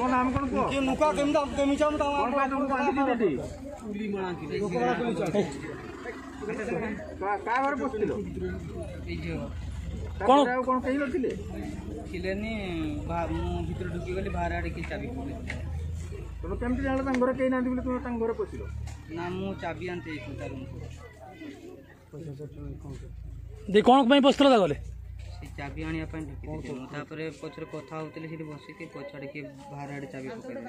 नाम कौन कौन कहीं नथिले थिलेनी भीतर ढुकी गली बाहर आड़े की चाबी पड़े तुम केमती जान घर कहीं ना तुम घर पशिल ना मु चाबी आनते दे कौन बसला गले चाबी आने ढुकी पचर कथा होते बसिक पछाड़े किए बाहर आड़े चाबी पकड़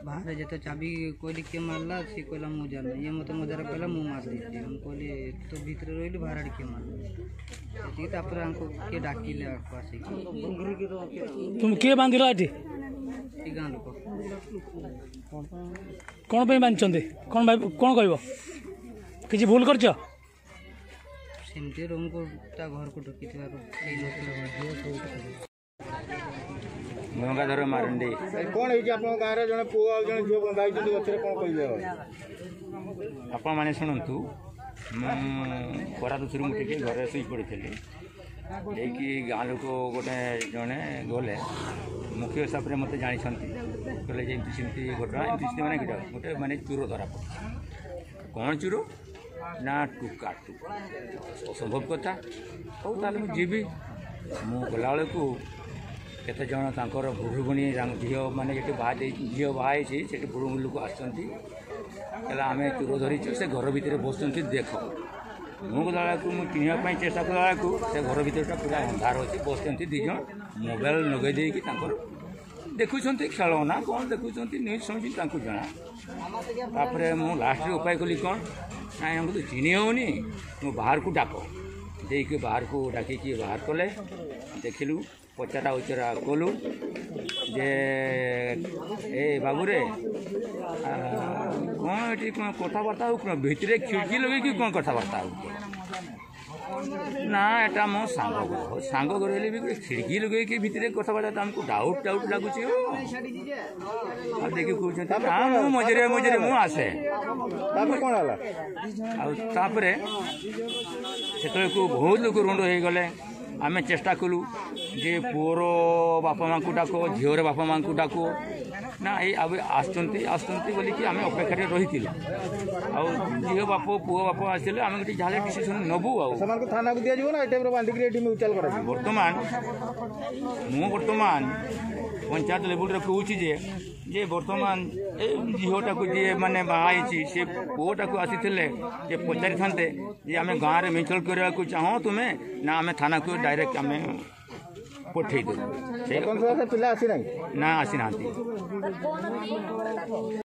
बाहर जो चाबी कहली किए मारला सी कहला मु जाना ये मत मजार कहला मु मार देती कहली तो भीतर रही बाहर आड़े किए मारला किए डाकिले आसिक तुम किए बांधिल ये गाँ लोक कौन बांधि कौन कौन कह कि भूल कर सेमती रूम को घर को ढुकी गंगाधर मारंडी कौन है गाँव जन पुओ जन झील बंधाई कौन कहे आपण मैंने शुणु मुझे घर शुई पड़ी यही गाँ लोक गोटे जड़े गले मुख्य हिसाब से मत जानी कहले जमी घटना एमती मैंने गोटे मानने चोर धरा पड़े कौन चोर ना टुका टुका असंभव कथा हूँ ताल मुझे मुला बेलू केत जन तर बुढ़ुगुणी झील मैंने जी झील बाहर से बुढ़ुगुणी लोक आम चोर धरीचु से घर भितर बस देख मुझे चिन्हवाई चेषा कला से घर भर पूरा अंधार अच्छे बस दिज मोबाइल लगे देकी देखुं खेलना कौन देखुं न्यूज शुणी जना तापर मुझे लास्ट उपाय कली कौन ना हमको तो चिन्ह होनी मु बाहर को डाक देके बाहर को डाकिकी बाहर कले देखिलु पचरा उचरा कलु जे ए बाबूरे कौन ये कौन कथबार्ता हो भितर खिड़की लगे कि कौन कथबार्ता हो ना एटा मो सांग घर भी खिड़की लगे कि भितर कथबार्ता हमको डाउट डाउट लगुच देखिए कहते मझे मझे मुझे से बहुत लोग रुंड हो गले आम चेष्टा कलु जे पुओर बापा माँ को डाक झीवर बापा माँ को डाक ना ये आसती बोलिक आम अपेक्षा रही झील बाप पुओ बाप आसे आम गोटे जहाँ डिसीजन नबू थाना को दिया ना बर्तमान बर्तमान पंचायत लेवल कहूँ जे बर्तमान झीलटा को जी मैंने बाहर से पुओटा को आसी पचारि था आम गाँव में मिछल करने को चाहो तुम्हें ना आम थाना को डायरेक्ट आम पठे पिला आसी ना आसी ना।